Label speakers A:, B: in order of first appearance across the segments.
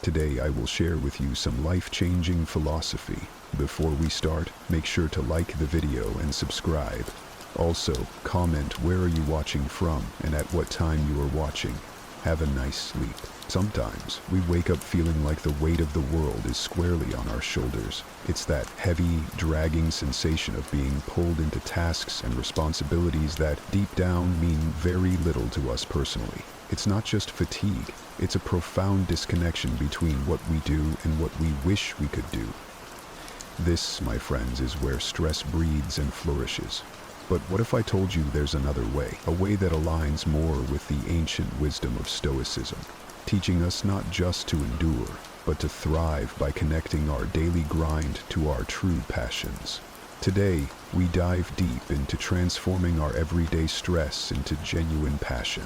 A: Today I will share with you some life-changing philosophy. Before we start, make sure to like the video and subscribe. Also, comment where are you watching from and at what time you are watching. Have a nice sleep. Sometimes we wake up feeling like the weight of the world is squarely on our shoulders. It's that heavy, dragging sensation of being pulled into tasks and responsibilities that, deep down, mean very little to us personally. It's not just fatigue, it's a profound disconnection between what we do and what we wish we could do. This, my friends, is where stress breeds and flourishes. But what if I told you there's another way, a way that aligns more with the ancient wisdom of Stoicism, teaching us not just to endure, but to thrive by connecting our daily grind to our true passions. Today, we dive deep into transforming our everyday stress into genuine passion.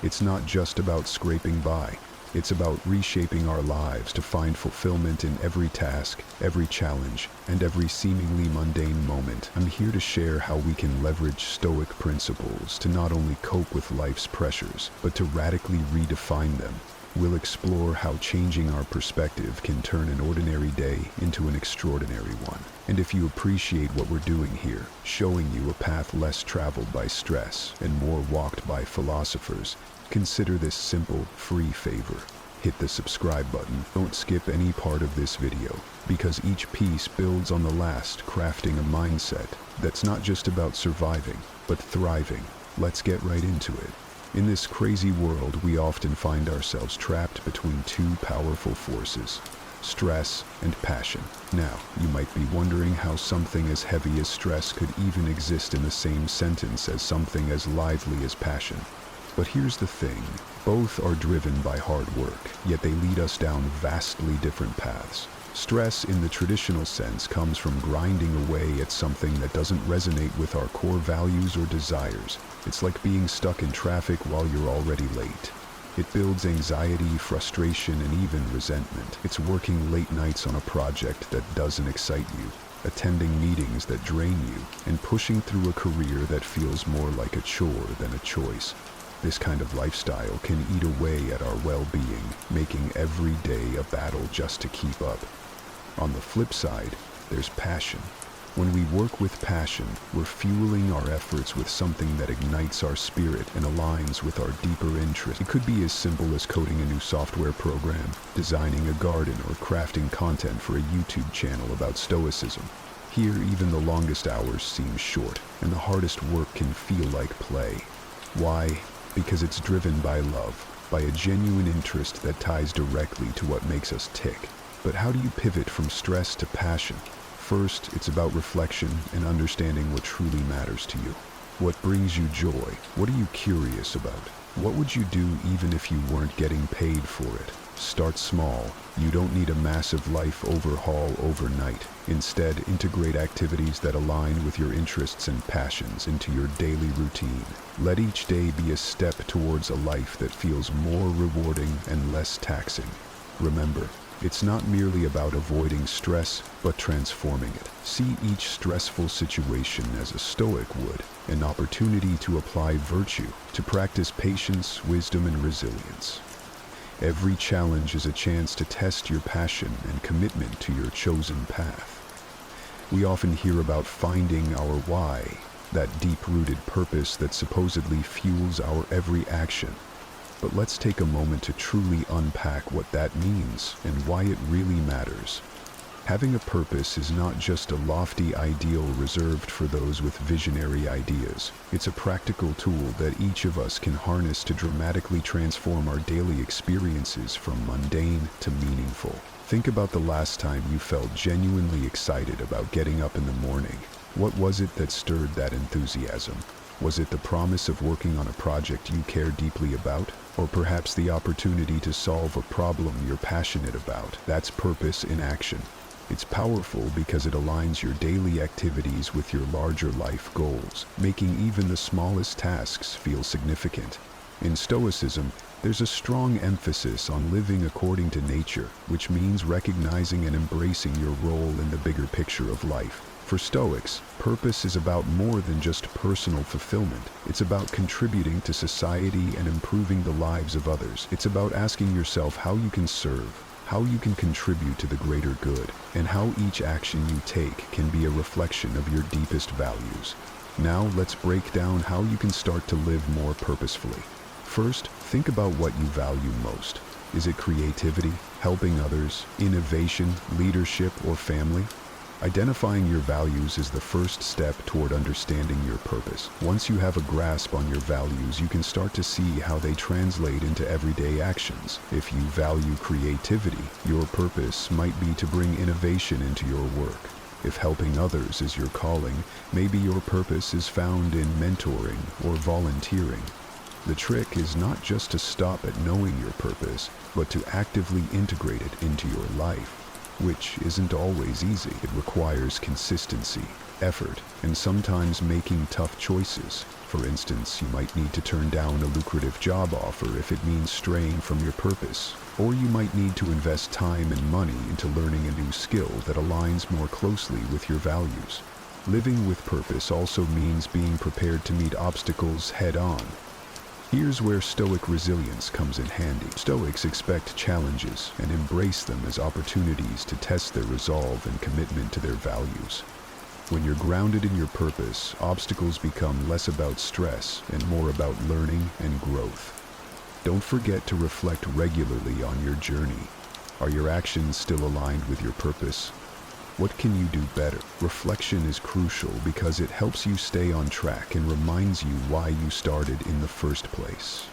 A: It's not just about scraping by. It's about reshaping our lives to find fulfillment in every task, every challenge, and every seemingly mundane moment. I'm here to share how we can leverage Stoic principles to not only cope with life's pressures, but to radically redefine them. We'll explore how changing our perspective can turn an ordinary day into an extraordinary one. And if you appreciate what we're doing here, showing you a path less traveled by stress and more walked by philosophers, consider this simple, free favor. Hit the subscribe button. Don't skip any part of this video, because each piece builds on the last, crafting a mindset that's not just about surviving, but thriving. Let's get right into it. In this crazy world, we often find ourselves trapped between two powerful forces, stress and passion. Now, you might be wondering how something as heavy as stress could even exist in the same sentence as something as lively as passion. But here's the thing, both are driven by hard work, yet they lead us down vastly different paths. Stress in the traditional sense comes from grinding away at something that doesn't resonate with our core values or desires. It's like being stuck in traffic while you're already late. It builds anxiety, frustration, and even resentment. It's working late nights on a project that doesn't excite you, attending meetings that drain you, and pushing through a career that feels more like a chore than a choice. This kind of lifestyle can eat away at our well-being, making every day a battle just to keep up. On the flip side, there's passion. When we work with passion, we're fueling our efforts with something that ignites our spirit and aligns with our deeper interests. It could be as simple as coding a new software program, designing a garden, or crafting content for a YouTube channel about Stoicism. Here, even the longest hours seem short, and the hardest work can feel like play. Why? Because it's driven by love, by a genuine interest that ties directly to what makes us tick. But how do you pivot from stress to passion? First, it's about reflection and understanding what truly matters to you. What brings you joy? What are you curious about? What would you do even if you weren't getting paid for it? Start small. You don't need a massive life overhaul overnight. Instead, integrate activities that align with your interests and passions into your daily routine. Let each day be a step towards a life that feels more rewarding and less taxing. Remember, it's not merely about avoiding stress, but transforming it. See each stressful situation as a Stoic would, an opportunity to apply virtue, to practice patience, wisdom, and resilience. Every challenge is a chance to test your passion and commitment to your chosen path. We often hear about finding our why, that deep-rooted purpose that supposedly fuels our every action. But let's take a moment to truly unpack what that means and why it really matters. Having a purpose is not just a lofty ideal reserved for those with visionary ideas. It's a practical tool that each of us can harness to dramatically transform our daily experiences from mundane to meaningful. Think about the last time you felt genuinely excited about getting up in the morning. What was it that stirred that enthusiasm? Was it the promise of working on a project you care deeply about? Or perhaps the opportunity to solve a problem you're passionate about? That's purpose in action. It's powerful because it aligns your daily activities with your larger life goals, making even the smallest tasks feel significant. In Stoicism, there's a strong emphasis on living according to nature, which means recognizing and embracing your role in the bigger picture of life. For Stoics, purpose is about more than just personal fulfillment. It's about contributing to society and improving the lives of others. It's about asking yourself how you can serve, how you can contribute to the greater good, and how each action you take can be a reflection of your deepest values. Now let's break down how you can start to live more purposefully. First, think about what you value most. Is it creativity, helping others, innovation, leadership, or family? Identifying your values is the first step toward understanding your purpose. Once you have a grasp on your values, you can start to see how they translate into everyday actions. If you value creativity, your purpose might be to bring innovation into your work. If helping others is your calling, maybe your purpose is found in mentoring or volunteering. The trick is not just to stop at knowing your purpose, but to actively integrate it into your life, which isn't always easy. It requires consistency, effort, and sometimes making tough choices. For instance, you might need to turn down a lucrative job offer if it means straying from your purpose, or you might need to invest time and money into learning a new skill that aligns more closely with your values. Living with purpose also means being prepared to meet obstacles head-on. Here's where Stoic resilience comes in handy. Stoics expect challenges and embrace them as opportunities to test their resolve and commitment to their values. When you're grounded in your purpose, obstacles become less about stress and more about learning and growth. Don't forget to reflect regularly on your journey. Are your actions still aligned with your purpose? What can you do better? Reflection is crucial because it helps you stay on track and reminds you why you started in the first place.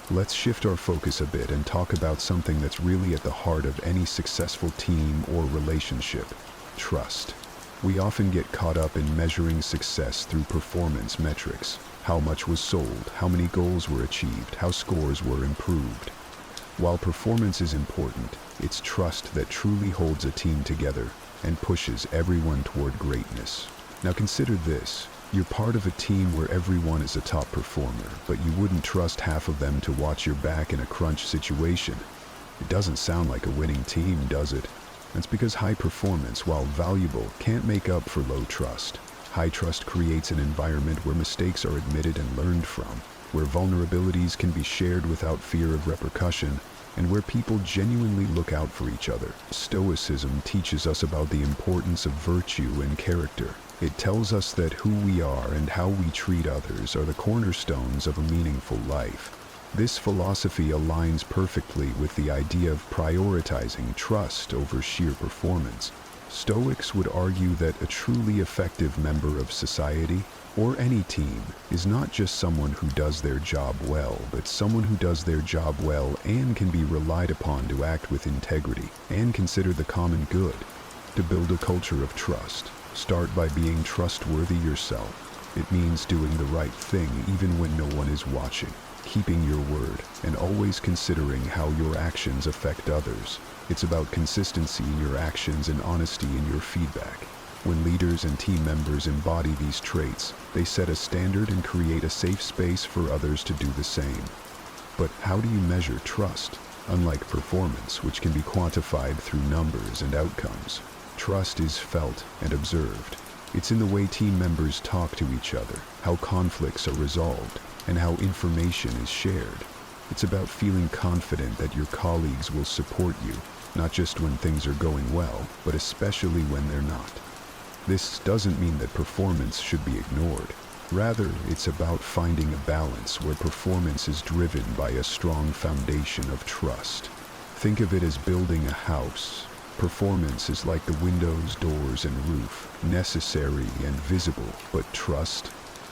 A: Let's shift our focus a bit and talk about something that's really at the heart of any successful team or relationship: trust. We often get caught up in measuring success through performance metrics. How much was sold, how many goals were achieved, how scores were improved. While performance is important, it's trust that truly holds a team together and pushes everyone toward greatness. Now consider this. You're part of a team where everyone is a top performer, but you wouldn't trust half of them to watch your back in a crunch situation. It doesn't sound like a winning team, does it? That's because high performance, while valuable, can't make up for low trust. High trust creates an environment where mistakes are admitted and learned from, where vulnerabilities can be shared without fear of repercussion, and where people genuinely look out for each other. Stoicism teaches us about the importance of virtue and character. It tells us that who we are and how we treat others are the cornerstones of a meaningful life. This philosophy aligns perfectly with the idea of prioritizing trust over sheer performance. Stoics would argue that a truly effective member of society, or any team, is not just someone who does their job well, but someone who does their job well and can be relied upon to act with integrity and consider the common good. To build a culture of trust, start by being trustworthy yourself. It means doing the right thing even when no one is watching, keeping your word, and always considering how your actions affect others. It's about consistency in your actions and honesty in your feedback. When leaders and team members embody these traits, they set a standard and create a safe space for others to do the same. But how do you measure trust? Unlike performance, which can be quantified through numbers and outcomes, trust is felt and observed. It's in the way team members talk to each other, how conflicts are resolved, and how information is shared. It's about feeling confident that your colleagues will support you, not just when things are going well, but especially when they're not. This doesn't mean that performance should be ignored. Rather, it's about finding a balance where performance is driven by a strong foundation of trust. Think of it as building a house. Performance is like the windows, doors, and roof, necessary and visible, but trust,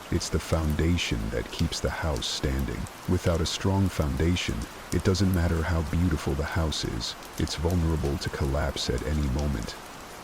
A: it's the foundation that keeps the house standing. Without a strong foundation, it doesn't matter how beautiful the house is, it's vulnerable to collapse at any moment.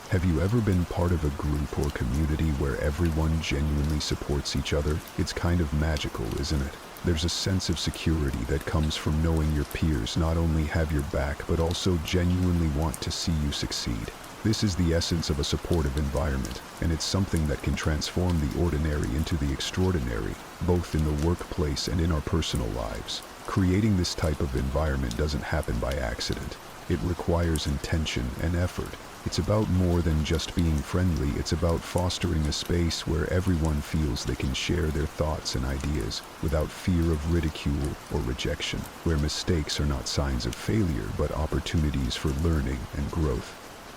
A: Have you ever been part of a group or community where everyone genuinely supports each other? It's kind of magical, isn't it? There's a sense of security that comes from knowing your peers not only have your back, but also genuinely want to see you succeed. This is the essence of a supportive environment, and it's something that can transform the ordinary into the extraordinary, both in the workplace and in our personal lives. Creating this type of environment doesn't happen by accident. It requires intention and effort. It's about more than just being friendly. It's about fostering a space where everyone feels they can share their thoughts and ideas without fear of ridicule or rejection, where mistakes are not signs of failure but opportunities for learning and growth.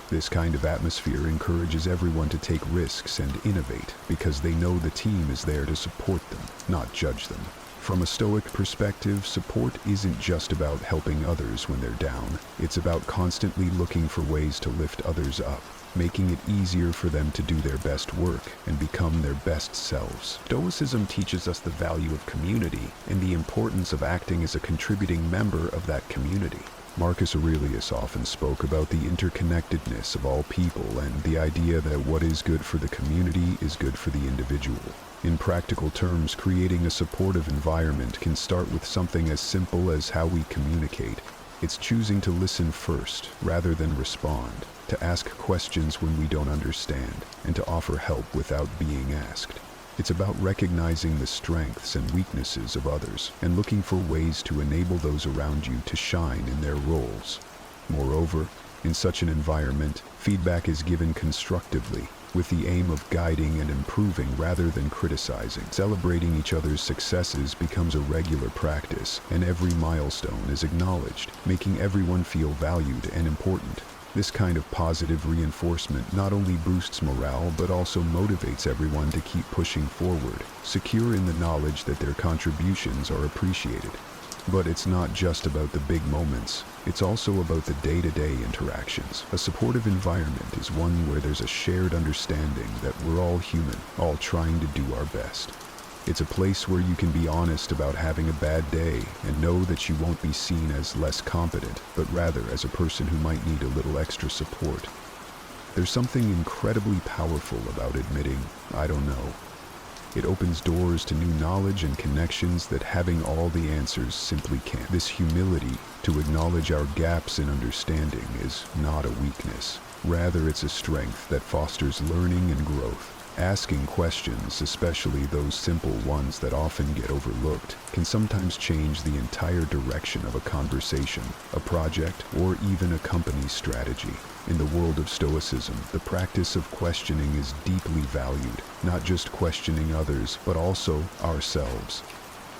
A: This kind of atmosphere encourages everyone to take risks and innovate because they know the team is there to support them, not judge them. From a Stoic perspective, support isn't just about helping others when they're down. It's about constantly looking for ways to lift others up, making it easier for them to do their best work and become their best selves. Stoicism teaches us the value of community and the importance of acting as a contributing member of that community. Marcus Aurelius often spoke about the interconnectedness of all people and the idea that what is good for the community is good for the individual. In practical terms, creating a supportive environment can start with something as simple as how we communicate. It's choosing to listen first rather than respond, to ask questions when we don't understand, and to offer help without being asked. It's about recognizing the strengths and weaknesses of others and looking for ways to enable those around you to shine in their roles. Moreover, in such an environment, feedback is given constructively, with the aim of guiding and improving rather than criticizing. Celebrating each other's successes becomes a regular practice, and every milestone is acknowledged, making everyone feel valued and important. This kind of positive reinforcement not only boosts morale but also motivates everyone to keep pushing forward, secure in the knowledge that their contributions are appreciated. But it's not just about the big moments, it's also about the day-to-day interactions. A supportive environment is one where there's a shared understanding that we're all human, all trying to do our best. It's a place where you can be honest about having a bad day and know that you won't be seen as less competent, but rather as a person who might need a little extra support. There's something incredibly powerful about admitting, "I don't know." It opens doors to new knowledge and connections that having all the answers simply can't. This humility to acknowledge our gaps in understanding is not a weakness. Rather, it's a strength that fosters learning and growth. Asking questions, especially those simple ones that often get overlooked, can sometimes change the entire direction of a conversation, a project, or even a company's strategy. In the world of Stoicism, the practice of questioning is deeply valued, not just questioning others, but also ourselves.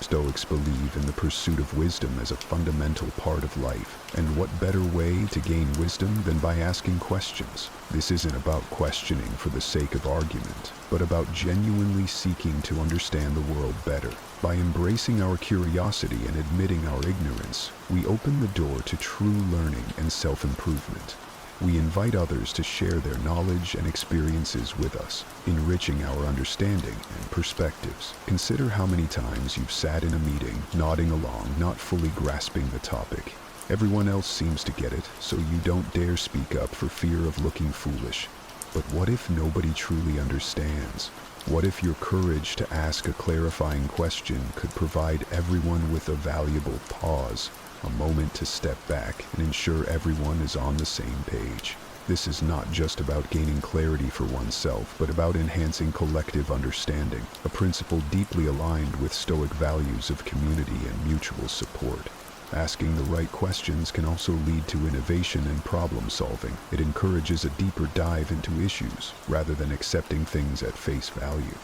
A: Stoics believe in the pursuit of wisdom as a fundamental part of life, and what better way to gain wisdom than by asking questions? This isn't about questioning for the sake of argument, but about genuinely seeking to understand the world better. By embracing our curiosity and admitting our ignorance, we open the door to true learning and self-improvement. We invite others to share their knowledge and experiences with us, enriching our understanding and perspectives. Consider how many times you've sat in a meeting, nodding along, not fully grasping the topic. Everyone else seems to get it, so you don't dare speak up for fear of looking foolish. But what if nobody truly understands? What if your courage to ask a clarifying question could provide everyone with a valuable pause? A moment to step back and ensure everyone is on the same page. This is not just about gaining clarity for oneself, but about enhancing collective understanding, a principle deeply aligned with Stoic values of community and mutual support. Asking the right questions can also lead to innovation and problem solving. It encourages a deeper dive into issues, rather than accepting things at face value.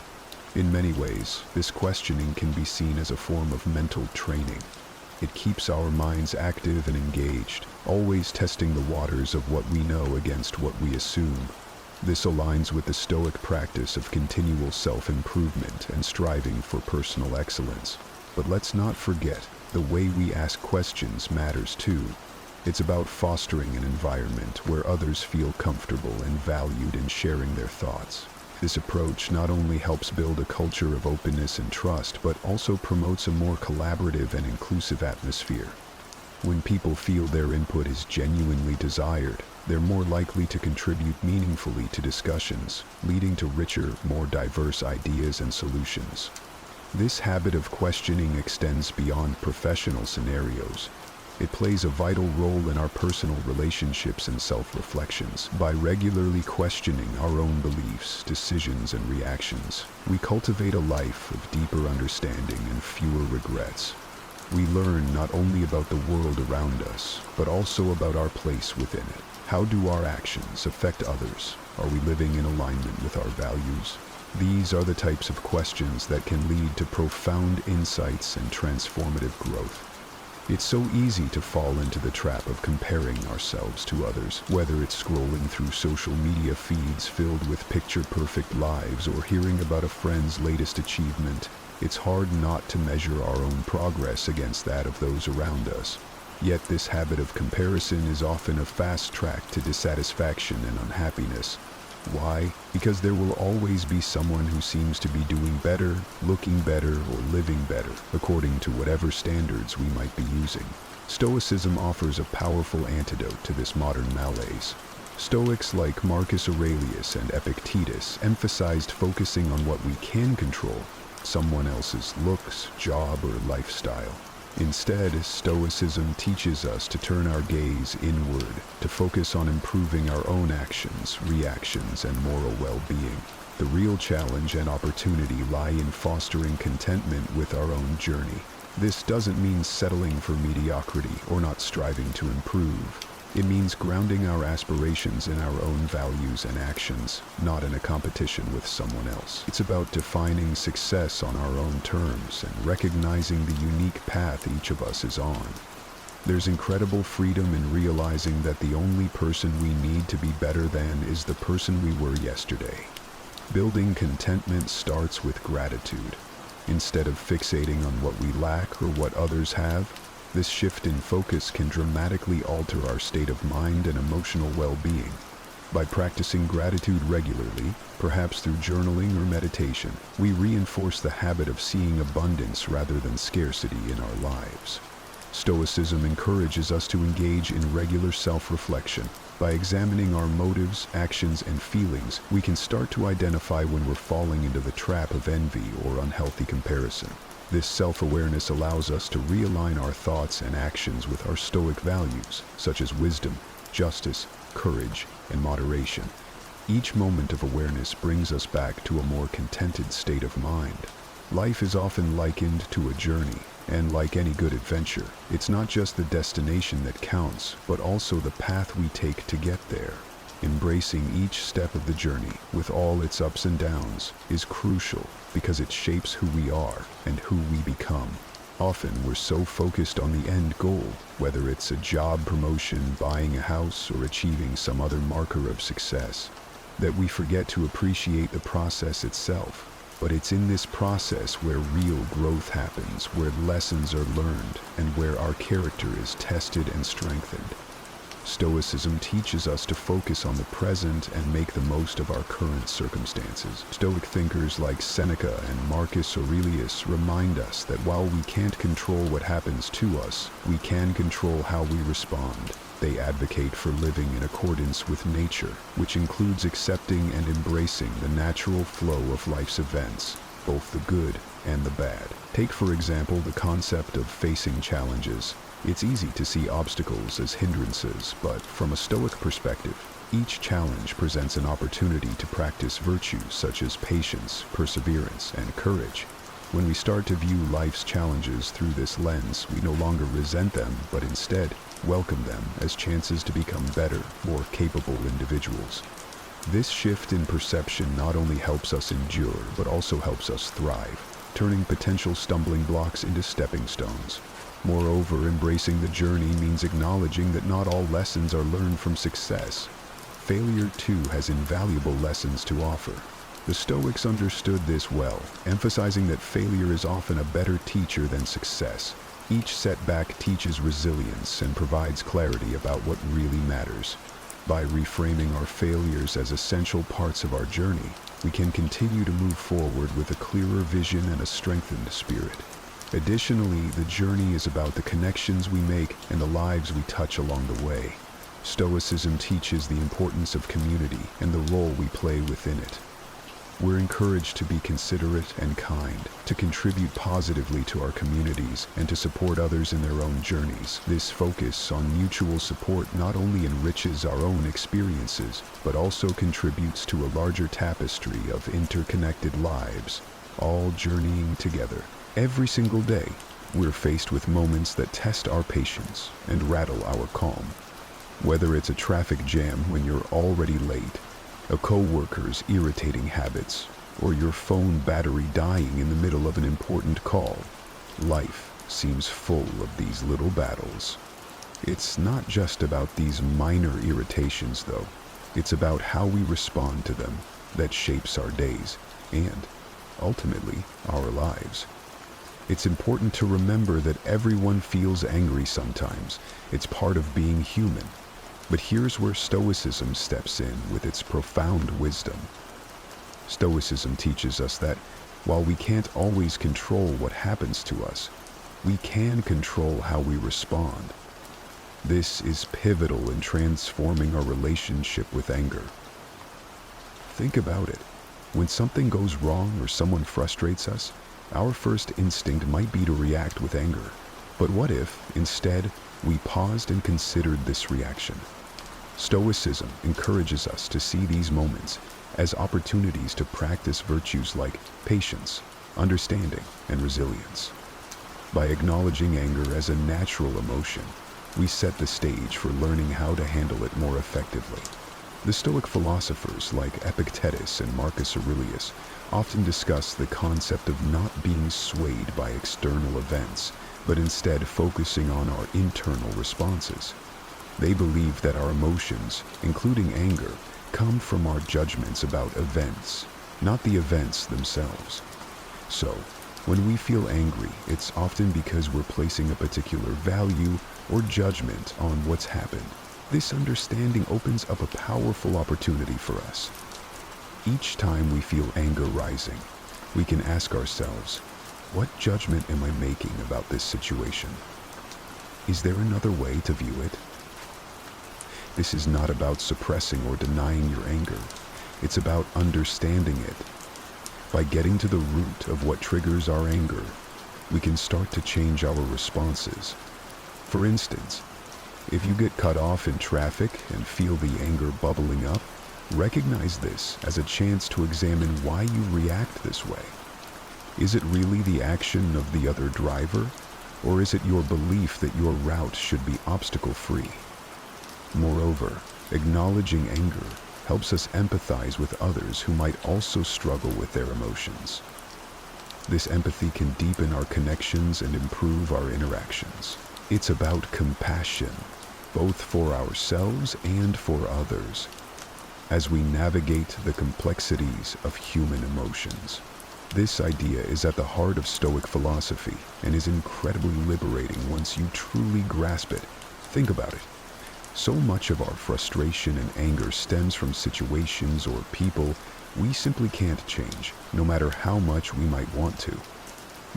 A: In many ways, this questioning can be seen as a form of mental training. It keeps our minds active and engaged, always testing the waters of what we know against what we assume. This aligns with the Stoic practice of continual self-improvement and striving for personal excellence. But let's not forget, the way we ask questions matters too. It's about fostering an environment where others feel comfortable and valued in sharing their thoughts. This approach not only helps build a culture of openness and trust, but also promotes a more collaborative and inclusive atmosphere. When people feel their input is genuinely desired, they're more likely to contribute meaningfully to discussions, leading to richer, more diverse ideas and solutions. This habit of questioning extends beyond professional scenarios. It plays a vital role in our personal relationships and self-reflections. By regularly questioning our own beliefs, decisions, and reactions, we cultivate a life of deeper understanding and fewer regrets. We learn not only about the world around us, but also about our place within it. How do our actions affect others? Are we living in alignment with our values? These are the types of questions that can lead to profound insights and transformative growth. It's so easy to fall into the trap of comparing ourselves to others, whether it's scrolling through social media feeds filled with picture-perfect lives or hearing about a friend's latest achievement. It's hard not to measure our own progress against that of those around us. Yet this habit of comparison is often a fast track to dissatisfaction and unhappiness. Why? Because there will always be someone who seems to be doing better, looking better, or living better, according to whatever standards we might be using. Stoicism offers a powerful antidote to this modern malaise. Stoics like Marcus Aurelius and Epictetus emphasized focusing on what we can control, someone else's looks, job, or lifestyle. Instead, Stoicism teaches us to turn our gaze inward, to focus on improving our own actions, reactions, and moral well-being. The real challenge and opportunity lie in fostering contentment with our own journey. This doesn't mean settling for mediocrity or not striving to improve. It means grounding our aspirations in our own values and actions, not in a competition with someone else. It's about defining success on our own terms and recognizing the unique path each of us is on. There's incredible freedom in realizing that the only person we need to be better than is the person we were yesterday. Building contentment starts with gratitude. Instead of fixating on what we lack or what others have, this shift in focus can dramatically alter our state of mind and emotional well-being. By practicing gratitude regularly, perhaps through journaling or meditation, we reinforce the habit of seeing abundance rather than scarcity in our lives. Stoicism encourages us to engage in regular self-reflection. By examining our motives, actions, and feelings, we can start to identify when we're falling into the trap of envy or unhealthy comparison. This self-awareness allows us to realign our thoughts and actions with our Stoic values, such as wisdom, justice, courage, and moderation. Each moment of awareness brings us back to a more contented state of mind. Life is often likened to a journey, and like any good adventure, it's not just the destination that counts, but also the path we take to get there. Embracing each step of the journey, with all its ups and downs, is crucial because it shapes who we are and who we become. Often we're so focused on the end goal, whether it's a job promotion, buying a house, or achieving some other marker of success, that we forget to appreciate the process itself. But it's in this process where real growth happens, where lessons are learned, and where our character is tested and strengthened. Stoicism teaches us to focus on the present and make the most of our current circumstances. Stoic thinkers like Seneca and Marcus Aurelius remind us that while we can't control what happens to us, we can control how we respond. They advocate for living in accordance with nature, which includes accepting and embracing the natural flow of life's events, both the good and the bad. Take, for example, the concept of facing challenges. It's easy to see obstacles as hindrances, but from a Stoic perspective, each challenge presents an opportunity to practice virtues such as patience, perseverance, and courage. When we start to view life's challenges through this lens, we no longer resent them, but instead welcome them as chances to become better, more capable individuals. This shift in perception not only helps us endure, but also helps us thrive, turning potential stumbling blocks into stepping stones. Moreover, embracing the journey means acknowledging that not all lessons are learned from success. Failure, too, has invaluable lessons to offer. The Stoics understood this well, emphasizing that failure is often a better teacher than success. Each setback teaches resilience and provides clarity about what really matters. By reframing our failures as essential parts of our journey, we can continue to move forward with a clearer vision and a strengthened spirit. Additionally, the journey is about the connections we make and the lives we touch along the way. Stoicism teaches the importance of community and the role we play within it. We're encouraged to be considerate and kind, to contribute positively to our communities, and to support others in their own journeys. This focus on mutual support not only enriches our own experiences, but also contributes to a larger tapestry of interconnected lives, all journeying together. Every single day, we're faced with moments that test our patience and rattle our calm. Whether it's a traffic jam when you're already late, a coworker's irritating habits, or your phone battery dying in the middle of an important call, life seems full of these little battles. It's not just about these minor irritations, though. It's about how we respond to them that shapes our days and, ultimately, our lives. It's important to remember that everyone feels angry sometimes. It's part of being human. But here's where Stoicism steps in with its profound wisdom. Stoicism teaches us that while we can't always control what happens to us, we can control how we respond. This is pivotal in transforming our relationship with anger. Think about it. When something goes wrong or someone frustrates us, our first instinct might be to react with anger. But what if, instead, we paused and considered this reaction? Stoicism encourages us to see these moments as opportunities to practice virtues like patience, understanding, and resilience. By acknowledging anger as a natural emotion, we set the stage for learning how to handle it more effectively. The Stoic philosophers like Epictetus and Marcus Aurelius often discuss the concept of not being swayed by external events, but instead focusing on our internal responses. They believe that our emotions, including anger, come from our judgments about events, not the events themselves. So, when we feel angry, it's often because we're placing a particular value or judgment on what's happened. This understanding opens up a powerful opportunity for us. Each time we feel anger rising, we can ask ourselves, what judgment am I making about this situation? Is there another way to view it? This is not about suppressing or denying your anger. It's about understanding it. By getting to the root of what triggers our anger, we can start to change our responses. For instance, if you get cut off in traffic and feel the anger bubbling up, recognize this as a chance to examine why you react this way. Is it really the action of the other driver, or is it your belief that your route should be obstacle-free? Moreover, acknowledging anger helps us empathize with others who might also struggle with their emotions. This empathy can deepen our connections and improve our interactions. It's about compassion, both for ourselves and for others, as we navigate the complexities of human emotions. This idea is at the heart of Stoic philosophy and is incredibly liberating once you truly grasp it. Think about it. So much of our frustration and anger stems from situations or people we simply can't change, no matter how much we might want to.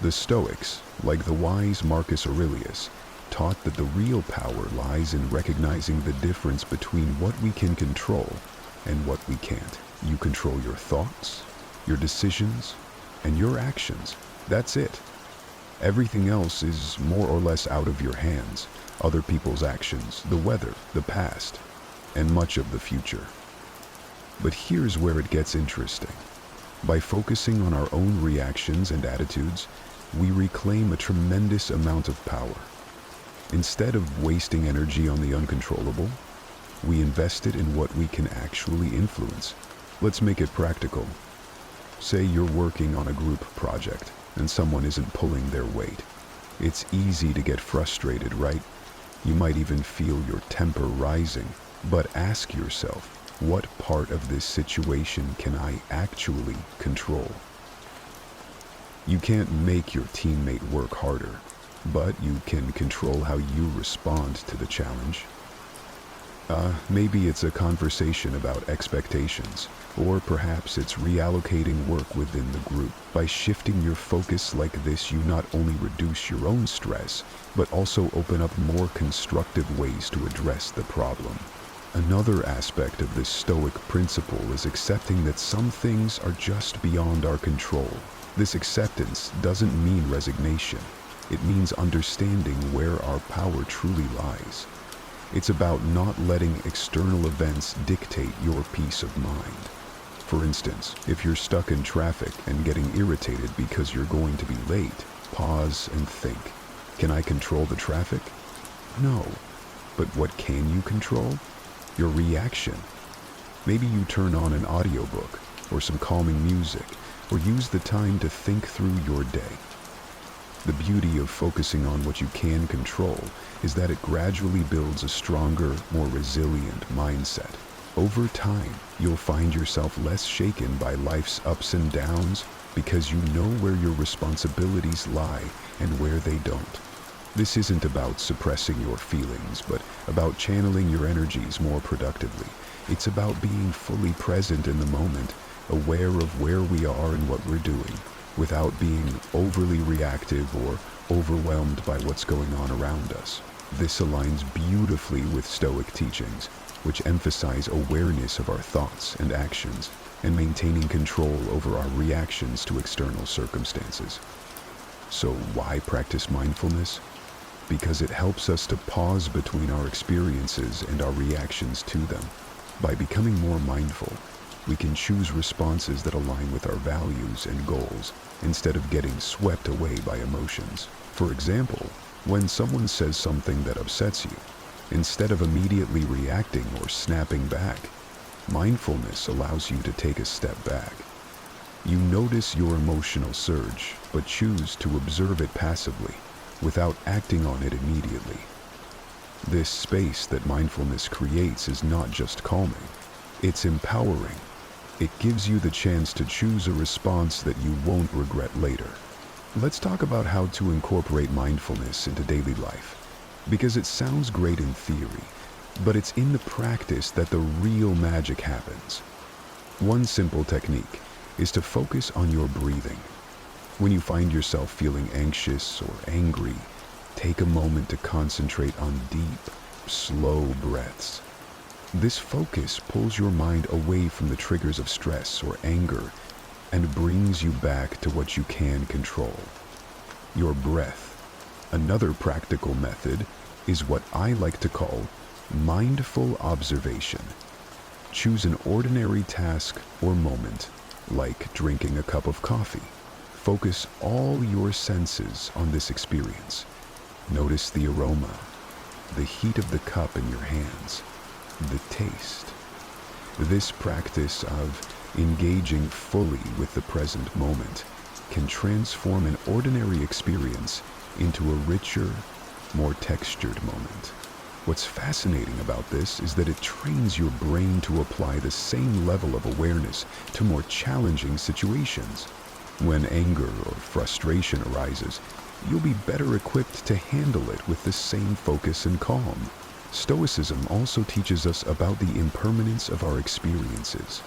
A: The Stoics, like the wise Marcus Aurelius, taught that the real power lies in recognizing the difference between what we can control and what we can't. You control your thoughts, your decisions, and your actions. That's it. Everything else is more or less out of your hands. Other people's actions, the weather, the past, and much of the future. But here's where it gets interesting. By focusing on our own reactions and attitudes, we reclaim a tremendous amount of power. Instead of wasting energy on the uncontrollable, we invest it in what we can actually influence. Let's make it practical. Say you're working on a group project and someone isn't pulling their weight. It's easy to get frustrated, right? You might even feel your temper rising, but ask yourself, what part of this situation can I actually control? You can't make your teammate work harder, but you can control how you respond to the challenge. Maybe it's a conversation about expectations, or perhaps it's reallocating work within the group. By shifting your focus like this, you not only reduce your own stress, but also open up more constructive ways to address the problem. Another aspect of this Stoic principle is accepting that some things are just beyond our control. This acceptance doesn't mean resignation. It means understanding where our power truly lies. It's about not letting external events dictate your peace of mind. For instance, if you're stuck in traffic and getting irritated because you're going to be late, pause and think. Can I control the traffic? No. But what can you control? Your reaction. Maybe you turn on an audiobook or some calming music, or use the time to think through your day. The beauty of focusing on what you can control is that it gradually builds a stronger, more resilient mindset. Over time, you'll find yourself less shaken by life's ups and downs because you know where your responsibilities lie and where they don't. This isn't about suppressing your feelings, but about channeling your energies more productively. It's about being fully present in the moment, aware of where we are and what we're doing, without being overly reactive or overwhelmed by what's going on around us. This aligns beautifully with Stoic teachings, which emphasize awareness of our thoughts and actions and maintaining control over our reactions to external circumstances. So why practice mindfulness? Because it helps us to pause between our experiences and our reactions to them. By becoming more mindful, we can choose responses that align with our values and goals instead of getting swept away by emotions. For example, when someone says something that upsets you, instead of immediately reacting or snapping back, mindfulness allows you to take a step back. You notice your emotional surge, but choose to observe it passively, without acting on it immediately. This space that mindfulness creates is not just calming, it's empowering. It gives you the chance to choose a response that you won't regret later. Let's talk about how to incorporate mindfulness into daily life, because it sounds great in theory, but it's in the practice that the real magic happens. One simple technique is to focus on your breathing. When you find yourself feeling anxious or angry, take a moment to concentrate on deep, slow breaths. This focus pulls your mind away from the triggers of stress or anger and brings you back to what you can control: your breath. Another practical method is what I like to call mindful observation. Choose an ordinary task or moment, like drinking a cup of coffee. Focus all your senses on this experience. Notice the aroma, the heat of the cup in your hands, the taste. This practice of engaging fully with the present moment can transform an ordinary experience into a richer, more textured moment. What's fascinating about this is that it trains your brain to apply the same level of awareness to more challenging situations. When anger or frustration arises, you'll be better equipped to handle it with the same focus and calm. Stoicism also teaches us about the impermanence of our experiences.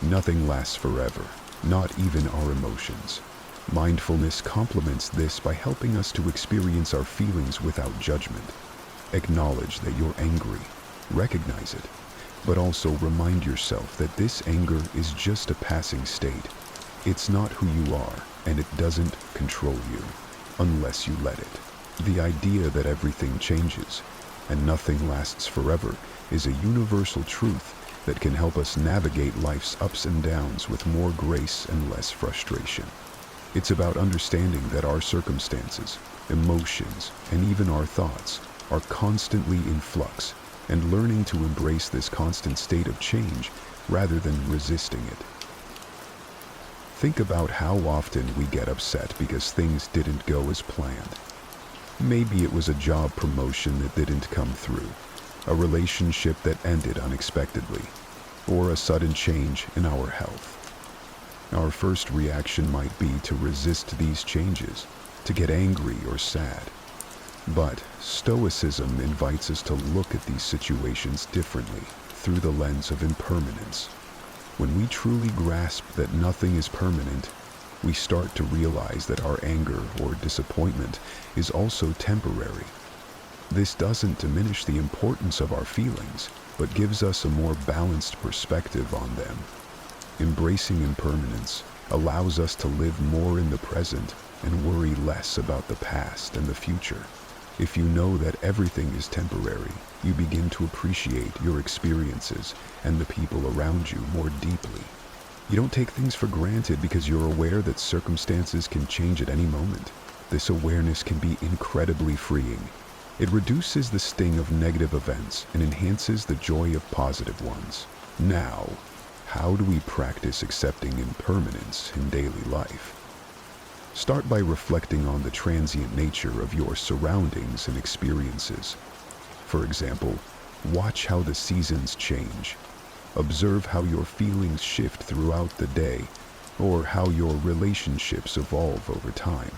A: Nothing lasts forever, not even our emotions. Mindfulness complements this by helping us to experience our feelings without judgment. Acknowledge that you're angry, recognize it, but also remind yourself that this anger is just a passing state. It's not who you are, and it doesn't control you, unless you let it. The idea that everything changes and nothing lasts forever is a universal truth that can help us navigate life's ups and downs with more grace and less frustration. It's about understanding that our circumstances, emotions, and even our thoughts are constantly in flux, and learning to embrace this constant state of change rather than resisting it. Think about how often we get upset because things didn't go as planned. Maybe it was a job promotion that didn't come through, a relationship that ended unexpectedly, or a sudden change in our health. Our first reaction might be to resist these changes, to get angry or sad. But Stoicism invites us to look at these situations differently, through the lens of impermanence. When we truly grasp that nothing is permanent, we start to realize that our anger or disappointment is also temporary. This doesn't diminish the importance of our feelings, but gives us a more balanced perspective on them. Embracing impermanence allows us to live more in the present and worry less about the past and the future. If you know that everything is temporary, you begin to appreciate your experiences and the people around you more deeply. You don't take things for granted because you're aware that circumstances can change at any moment. This awareness can be incredibly freeing. It reduces the sting of negative events and enhances the joy of positive ones. Now, how do we practice accepting impermanence in daily life? Start by reflecting on the transient nature of your surroundings and experiences. For example, watch how the seasons change. Observe how your feelings shift throughout the day, or how your relationships evolve over time.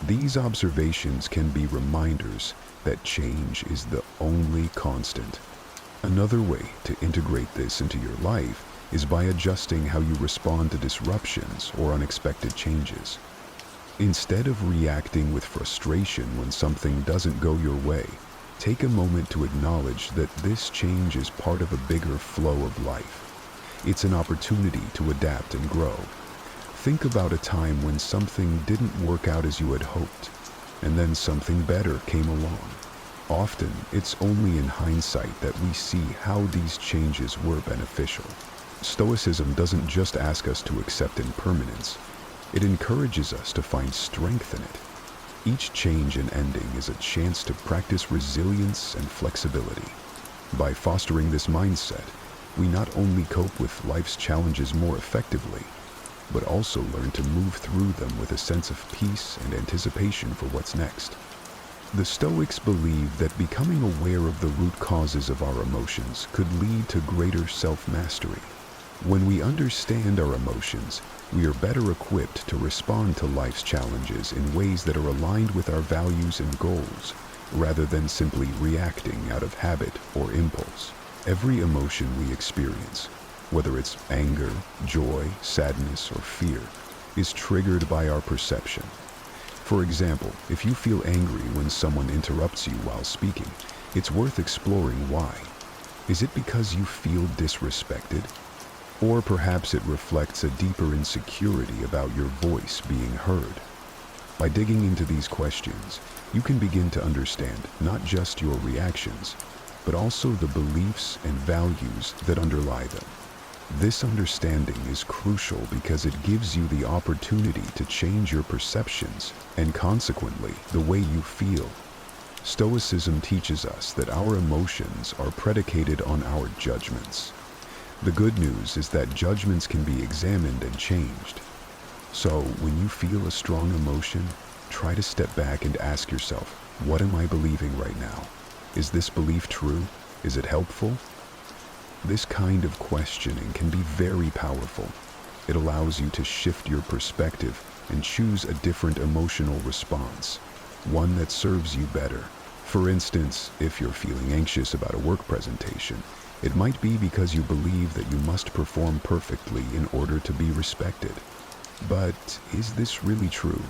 A: These observations can be reminders that change is the only constant. Another way to integrate this into your life is by adjusting how you respond to disruptions or unexpected changes. Instead of reacting with frustration when something doesn't go your way, take a moment to acknowledge that this change is part of a bigger flow of life. It's an opportunity to adapt and grow. Think about a time when something didn't work out as you had hoped, and then something better came along. Often, it's only in hindsight that we see how these changes were beneficial. Stoicism doesn't just ask us to accept impermanence, it encourages us to find strength in it. Each change and ending is a chance to practice resilience and flexibility. By fostering this mindset, we not only cope with life's challenges more effectively, but also learn to move through them with a sense of peace and anticipation for what's next. The Stoics believe that becoming aware of the root causes of our emotions could lead to greater self-mastery. When we understand our emotions, we are better equipped to respond to life's challenges in ways that are aligned with our values and goals, rather than simply reacting out of habit or impulse. Every emotion we experience, whether it's anger, joy, sadness, or fear, is triggered by our perception. For example, if you feel angry when someone interrupts you while speaking, it's worth exploring why. Is it because you feel disrespected? Or perhaps it reflects a deeper insecurity about your voice being heard. By digging into these questions, you can begin to understand not just your reactions, but also the beliefs and values that underlie them. This understanding is crucial because it gives you the opportunity to change your perceptions and consequently the way you feel. Stoicism teaches us that our emotions are predicated on our judgments. The good news is that judgments can be examined and changed. So when you feel a strong emotion, try to step back and ask yourself, what am I believing right now? Is this belief true? Is it helpful? This kind of questioning can be very powerful. It allows you to shift your perspective and choose a different emotional response, one that serves you better. For instance, if you're feeling anxious about a work presentation, it might be because you believe that you must perform perfectly in order to be respected. But is this really true?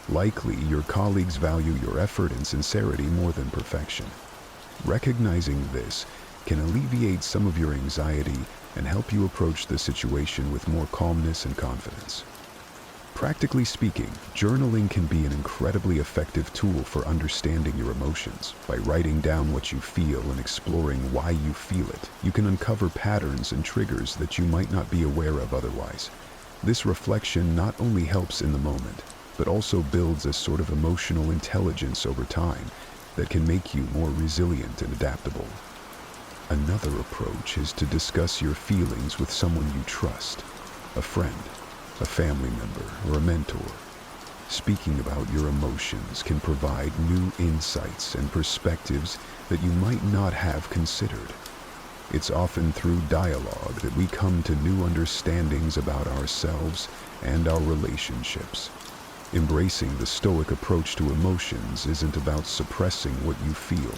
A: Likely, your colleagues value your effort and sincerity more than perfection. Recognizing this can alleviate some of your anxiety and help you approach the situation with more calmness and confidence. Practically speaking, journaling can be an incredibly effective tool for understanding your emotions. By writing down what you feel and exploring why you feel it, you can uncover patterns and triggers that you might not be aware of otherwise. This reflection not only helps in the moment, but also builds a sort of emotional intelligence over time that can make you more resilient and adaptable. Another approach is to discuss your feelings with someone you trust, a friend, a family member, or a mentor. Speaking about your emotions can provide new insights and perspectives that you might not have considered. It's often through dialogue that we come to new understandings about ourselves and our relationships. Embracing the Stoic approach to emotions isn't about suppressing what you feel.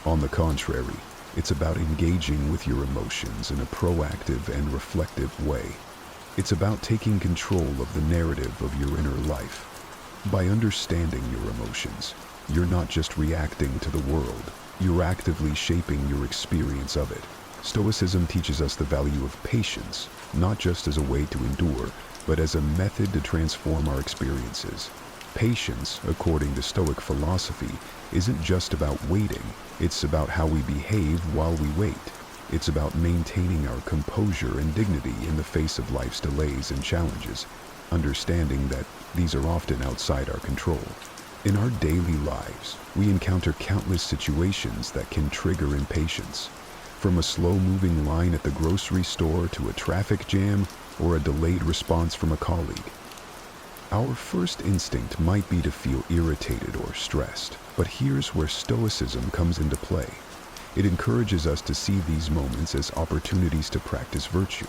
A: On the contrary, it's about engaging with your emotions in a proactive and reflective way. It's about taking control of the narrative of your inner life. By understanding your emotions, you're not just reacting to the world, you're actively shaping your experience of it. Stoicism teaches us the value of patience, not just as a way to endure, but as a method to transform our experiences. Patience, according to Stoic philosophy, isn't just about waiting, it's about how we behave while we wait. It's about maintaining our composure and dignity in the face of life's delays and challenges. understanding that these are often outside our control. In our daily lives, we encounter countless situations that can trigger impatience, from a slow-moving line at the grocery store to a traffic jam or a delayed response from a colleague. Our first instinct might be to feel irritated or stressed, but here's where Stoicism comes into play. It encourages us to see these moments as opportunities to practice virtue.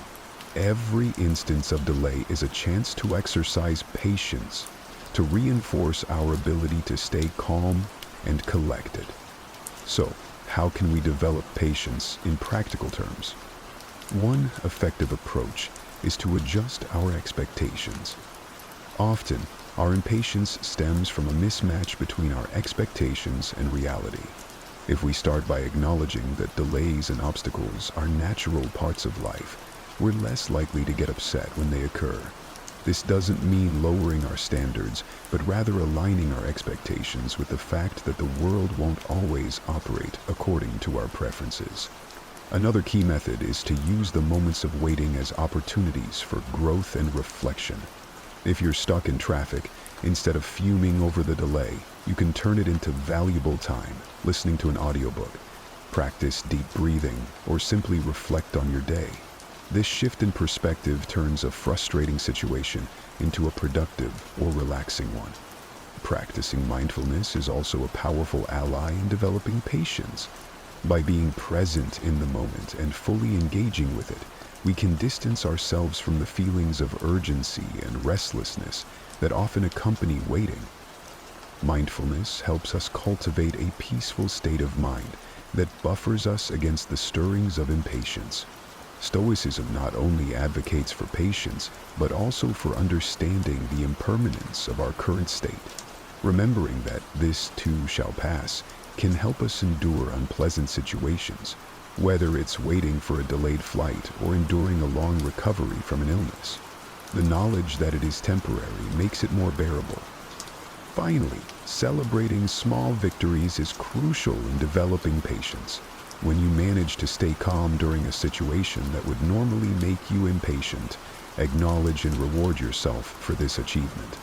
A: Every instance of delay is a chance to exercise patience, to reinforce our ability to stay calm and collected. So, how can we develop patience in practical terms? One effective approach is to adjust our expectations. Often, our impatience stems from a mismatch between our expectations and reality. If we start by acknowledging that delays and obstacles are natural parts of life, we're less likely to get upset when they occur. This doesn't mean lowering our standards, but rather aligning our expectations with the fact that the world won't always operate according to our preferences. Another key method is to use the moments of waiting as opportunities for growth and reflection. If you're stuck in traffic, instead of fuming over the delay, you can turn it into valuable time, listening to an audiobook, practice deep breathing, or simply reflect on your day. This shift in perspective turns a frustrating situation into a productive or relaxing one. Practicing mindfulness is also a powerful ally in developing patience. By being present in the moment and fully engaging with it, we can distance ourselves from the feelings of urgency and restlessness that often accompany waiting. Mindfulness helps us cultivate a peaceful state of mind that buffers us against the stirrings of impatience. Stoicism not only advocates for patience, but also for understanding the impermanence of our current state. Remembering that this too shall pass can help us endure unpleasant situations, whether it's waiting for a delayed flight or enduring a long recovery from an illness. The knowledge that it is temporary makes it more bearable. Finally, celebrating small victories is crucial in developing patience. When you manage to stay calm during a situation that would normally make you impatient, acknowledge and reward yourself for this achievement.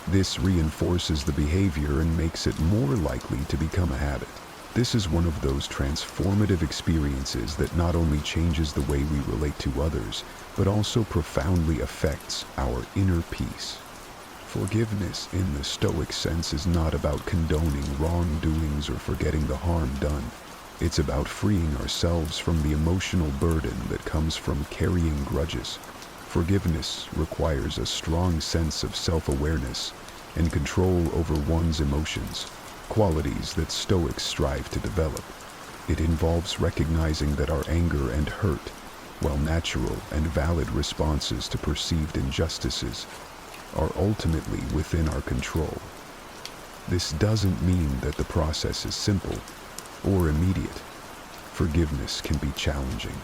A: This reinforces the behavior and makes it more likely to become a habit. This is one of those transformative experiences that not only changes the way we relate to others, but also profoundly affects our inner peace. Forgiveness in the Stoic sense is not about condoning wrongdoings or forgetting the harm done. It's about freeing ourselves from the emotional burden that comes from carrying grudges. Forgiveness requires a strong sense of self-awareness and control over one's emotions, qualities that Stoics strive to develop. It involves recognizing that our anger and hurt, while natural and valid responses to perceived injustices, are ultimately within our control. This doesn't mean that the process is simple or immediate. Forgiveness can be challenging.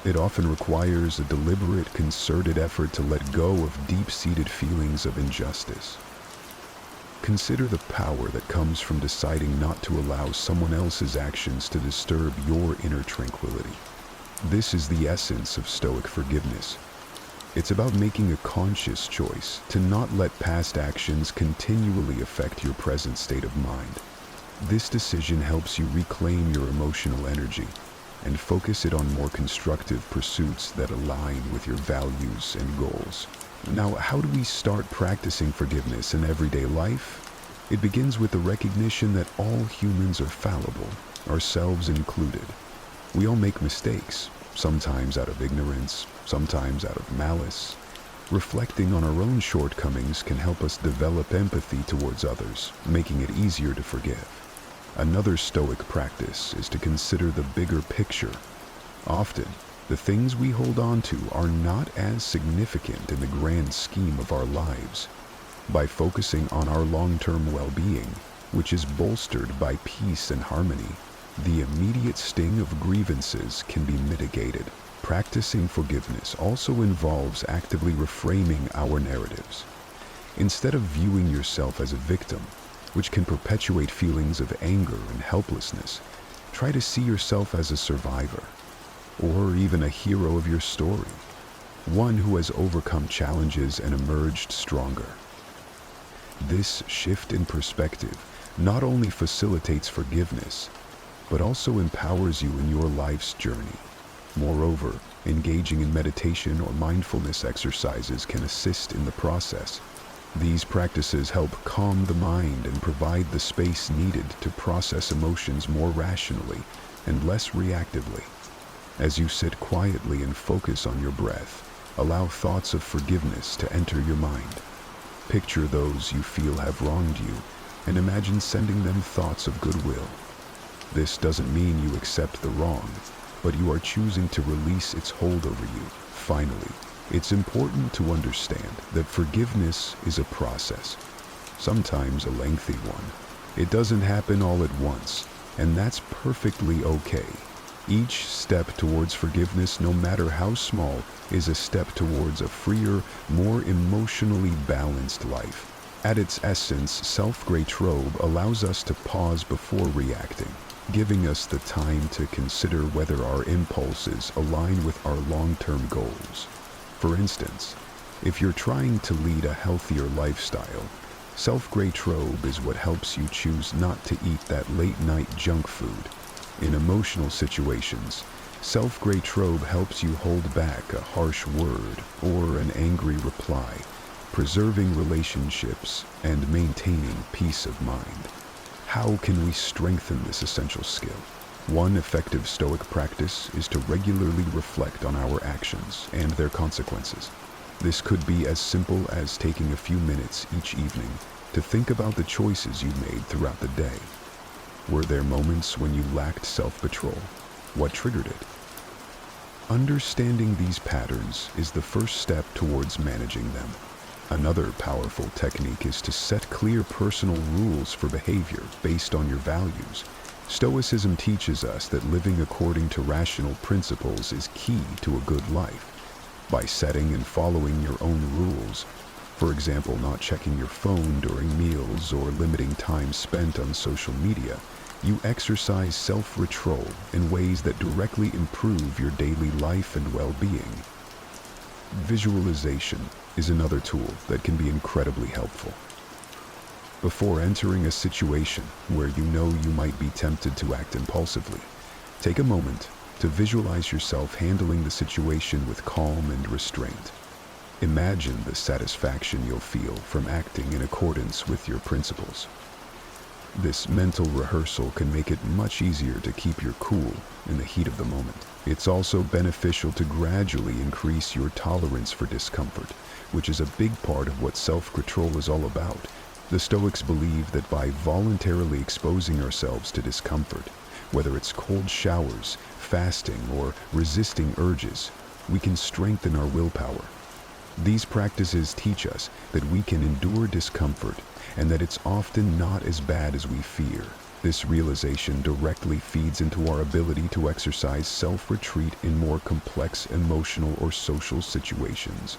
A: It often requires a deliberate, concerted effort to let go of deep-seated feelings of injustice. Consider the power that comes from deciding not to allow someone else's actions to disturb your inner tranquility. This is the essence of Stoic forgiveness. It's about making a conscious choice to not let past actions continually affect your present state of mind. This decision helps you reclaim your emotional energy and focus it on more constructive pursuits that align with your values and goals. Now, how do we start practicing forgiveness in everyday life? It begins with the recognition that all humans are fallible, ourselves included. We all make mistakes, sometimes out of ignorance, sometimes out of malice. Reflecting on our own shortcomings can help us develop empathy towards others, making it easier to forgive. Another Stoic practice is to consider the bigger picture. Often, the things we hold on to are not as significant in the grand scheme of our lives. By focusing on our long-term well-being, which is bolstered by peace and harmony, the immediate sting of grievances can be mitigated. Practicing forgiveness also involves actively reframing our narratives. Instead of viewing yourself as a victim, which can perpetuate feelings of anger and helplessness, try to see yourself as a survivor, or even a hero of your story. one who has overcome challenges and emerged stronger. This shift in perspective not only facilitates forgiveness, but also empowers you in your life's journey. Moreover, engaging in meditation or mindfulness exercises can assist in the process. These practices help calm the mind and provide the space needed to process emotions more rationally and less reactively. As you sit quietly and focus on your breath, allow thoughts of forgiveness to enter your mind. Picture those you feel have wronged you and imagine sending them thoughts of goodwill. This doesn't mean you accept the wrong, but you are choosing to release its hold over you. Finally, it's important to understand that forgiveness is a process, sometimes a lengthy one. It doesn't happen all at once, and that's perfectly okay. Each step towards forgiveness, no matter how small, is a step towards a freer, more emotionally balanced life. At its essence, self-retrobe allows us to pause before reacting, giving us the time to consider whether our impulses align with our long-term goals. For instance, if you're trying to lead a healthier lifestyle, self-retrobe is what helps you choose not to eat that late-night junk food. In emotional situations, self-retrobe helps you hold back a harsh word or an angry reply, preserving relationships and maintaining peace of mind. How can we strengthen this essential skill? One effective Stoic practice is to regularly reflect on our actions and their consequences. This could be as simple as taking a few minutes each evening to think about the choices you made throughout the day. Were there moments when you lacked self-control? What triggered it? Understanding these patterns is the first step towards managing them. Another powerful technique is to set clear personal rules for behavior based on your values. Stoicism teaches us that living according to rational principles is key to a good life. By setting and following your own rules, for example, not checking your phone during meals or limiting time spent on social media, you exercise self-control in ways that directly improve your daily life and well-being. Visualization is another tool that can be incredibly helpful. Before entering a situation where you know you might be tempted to act impulsively, take a moment to visualize yourself handling the situation with calm and restraint. Imagine the satisfaction you'll feel from acting in accordance with your principles. This mental rehearsal can make it much easier to keep your cool in the heat of the moment. It's also beneficial to gradually increase your tolerance for discomfort, which is a big part of what self-control is all about. The Stoics believe that by voluntarily exposing ourselves to discomfort, whether it's cold showers, fasting, or resisting urges, we can strengthen our willpower. These practices teach us that we can endure discomfort and that it's often not as bad as we fear. This realization directly feeds into our ability to exercise self-retreat in more complex emotional or social situations.